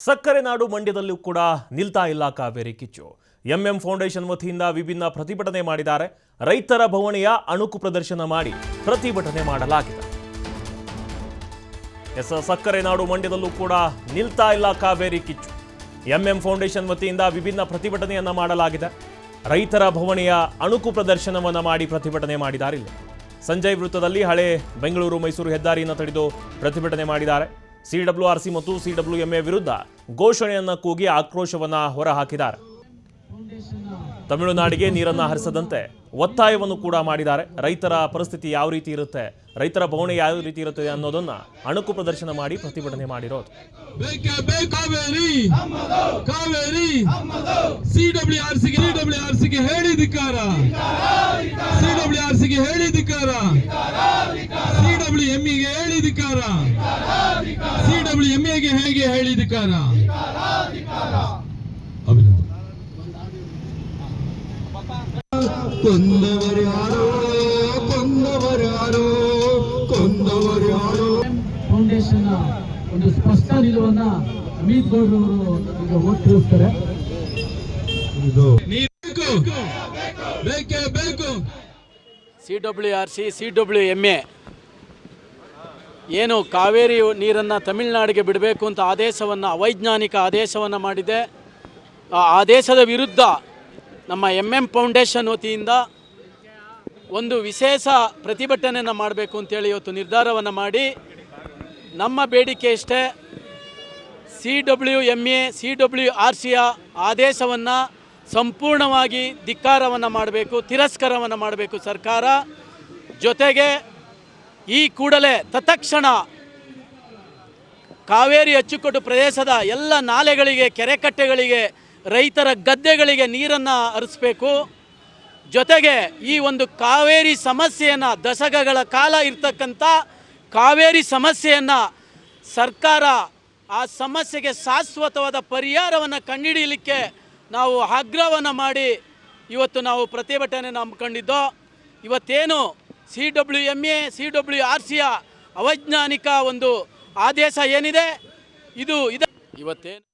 ಸಕ್ಕರೆ ನಾಡು ಮಂಡ್ಯದಲ್ಲೂ ಕೂಡ ನಿಲ್ತಾ ಇಲ್ಲ ಕಾವೇರಿ ಕಿಚ್ಚು. ಎಂಎಂ ಫೌಂಡೇಶನ್ ವತಿಯಿಂದ ವಿಭಿನ್ನ ಪ್ರತಿಭಟನೆ ಮಾಡಿದ್ದಾರೆ. ರೈತರ ಭವನೆಯ ಅಣುಕು ಪ್ರದರ್ಶನ ಮಾಡಿ ಪ್ರತಿಭಟನೆ ಮಾಡಲಾಗಿದೆ. ಸಕ್ಕರೆ ನಾಡು ಮಂಡ್ಯದಲ್ಲೂ ಕೂಡ ನಿಲ್ತಾ ಇಲ್ಲ ಕಾವೇರಿ ಕಿಚ್ಚು. ಎಂಎಂ ಫೌಂಡೇಶನ್ ವತಿಯಿಂದ ವಿಭಿನ್ನ ಪ್ರತಿಭಟನೆಯನ್ನ ಮಾಡಲಾಗಿದೆ. ರೈತರ ಭವನೆಯ ಅಣುಕು ಪ್ರದರ್ಶನವನ್ನ ಮಾಡಿ ಪ್ರತಿಭಟನೆ ಮಾಡಿದ್ದಾರೆ. ಸಂಜಯ್ ವೃತ್ತದಲ್ಲಿ ಹಳೆ ಬೆಂಗಳೂರು ಮೈಸೂರು ಹೆದ್ದಾರಿಯನ್ನು ತಡೆದು ಪ್ರತಿಭಟನೆ ಮಾಡಿದ್ದಾರೆ. ಸಿಡಬ್ಲ್ಯೂಆರ್ಸಿ ಮತ್ತು ಸಿಡಬ್ಲ್ಯೂಎಂಎ ವಿರುದ್ಧ ಘೋಷಣೆಯನ್ನ ಕೂಗಿ ಆಕ್ರೋಶವನ್ನ ಹೊರಹಾಕಿದ್ದಾರೆ. ತಮಿಳುನಾಡಿಗೆ ನೀರನ್ನ ಹರಿಸದಂತೆ ಒತ್ತಾಯವನ್ನು ಕೂಡ ಮಾಡಿದ್ದಾರೆ. ರೈತರ ಪರಿಸ್ಥಿತಿ ಯಾವ ರೀತಿ ಇರುತ್ತೆ, ರೈತರ ಭವನ ಯಾವ ರೀತಿ ಇರುತ್ತೆ ಅನ್ನೋದನ್ನ ಅಣುಕು ಪ್ರದರ್ಶನ ಮಾಡಿ ಪ್ರತಿಭಟನೆ ಮಾಡಿರೋದು. ಸಿಡಬ್ಲ್ಯೂಆರ್ಸಿಗೆ ಹೇಳಿದಿಕ್ಕಾರ, ಸಿಡಬ್ಲ್ಯೂಆರ್ಸಿಗೆ ಹೇಳಿದಿಕ್ಕಾರ, ಸಿಡಬ್ಲ್ಯೂಎಂಇಗೆ ಹೇಳಿದಿಕ್ಕಾರ, ಸಿಡಬ್ಲ್ಯೂಎಂಎಗೆ ಹೇಗೆ ಹೇಳಿದಿಕ್ಕಾರ. ಕೊಂದವರ್ಯಾರೋ ಕೊಂದವರ್ಯಾರೋ ಕೊಂದವರ್ಯಾರೋ. ಫೌಂಡೇಶನ್ ಒಂದು ಸ್ಪಷ್ಟ ನಿಲುವನ್ನ ಅಮಿತ್ ಗೌಡ್ರವರು ಈಗ ಒತ್ತಿರ್ತಾರೆ. ಬೇಕೇ ಬೇಕು. ಸಿಡಬ್ಲ್ಯೂಆರ್ಸಿ ಸಿಡಬ್ಲ್ಯೂಎಂಎ ಏನು ಕಾವೇರಿ ನೀರನ್ನು ತಮಿಳುನಾಡಿಗೆ ಬಿಡಬೇಕು ಅಂತ ಅವೈಜ್ಞಾನಿಕ ಆದೇಶವನ್ನು ಮಾಡಿದೆ. ಆ ಆದೇಶದ ವಿರುದ್ಧ ನಮ್ಮ ಎಂಎಂ ಫೌಂಡೇಶನ್ ವತಿಯಿಂದ ಒಂದು ವಿಶೇಷ ಪ್ರತಿಭಟನೆಯನ್ನು ಮಾಡಬೇಕು ಅಂತೇಳಿ ಇವತ್ತು ನಿರ್ಧಾರವನ್ನು ಮಾಡಿ, ನಮ್ಮ ಬೇಡಿಕೆ ಇಷ್ಟೇ, ಸಿಡಬ್ಲ್ಯೂಎಂಎ ಸಿಡಬ್ಲ್ಯೂಆರ್ಸಿಯ ಆದೇಶವನ್ನು ಸಂಪೂರ್ಣವಾಗಿ ಧಿಕ್ಕಾರವನ್ನು ಮಾಡಬೇಕು, ತಿರಸ್ಕಾರವನ್ನು ಮಾಡಬೇಕು ಸರ್ಕಾರ. ಜೊತೆಗೆ ಈ ಕೂಡಲೇ ತತ್ಕ್ಷಣ ಕಾವೇರಿ ಅಚ್ಚುಕಟ್ಟು ಪ್ರದೇಶದ ಎಲ್ಲ ನಾಲೆಗಳಿಗೆ, ಕೆರೆಕಟ್ಟೆಗಳಿಗೆ, ರೈತರ ಗದ್ದೆಗಳಿಗೆ ನೀರನ್ನು ಹರಿಸಬೇಕು. ಜೊತೆಗೆ ಈ ಒಂದು ಕಾವೇರಿ ಸಮಸ್ಯೆಯನ್ನು, ದಶಕಗಳ ಕಾಲ ಇರ್ತಕ್ಕಂಥ ಕಾವೇರಿ ಸಮಸ್ಯೆಯನ್ನು ಸರ್ಕಾರ ಆ ಸಮಸ್ಯೆಗೆ ಶಾಶ್ವತವಾದ ಪರಿಹಾರವನ್ನು ಕಂಡುಹಿಡಿಯಲಿಕ್ಕೆ ನಾವು ಆಗ್ರಹವನ್ನು ಮಾಡಿ ಇವತ್ತು ನಾವು ಪ್ರತಿಭಟನೆಯನ್ನು ಹಮ್ಮಿಕೊಂಡಿದ್ದೋ. ಇವತ್ತೇನು ಸಿಡಬ್ಲ್ಯೂಎಂಎ ಸಿಡಬ್ಲ್ಯೂಆರ್ಸಿಯ ಅವೈಜ್ಞಾನಿಕ ಒಂದು ಆದೇಶ ಏನಿದೆ, ಇದು ಇವತ್ತೇನು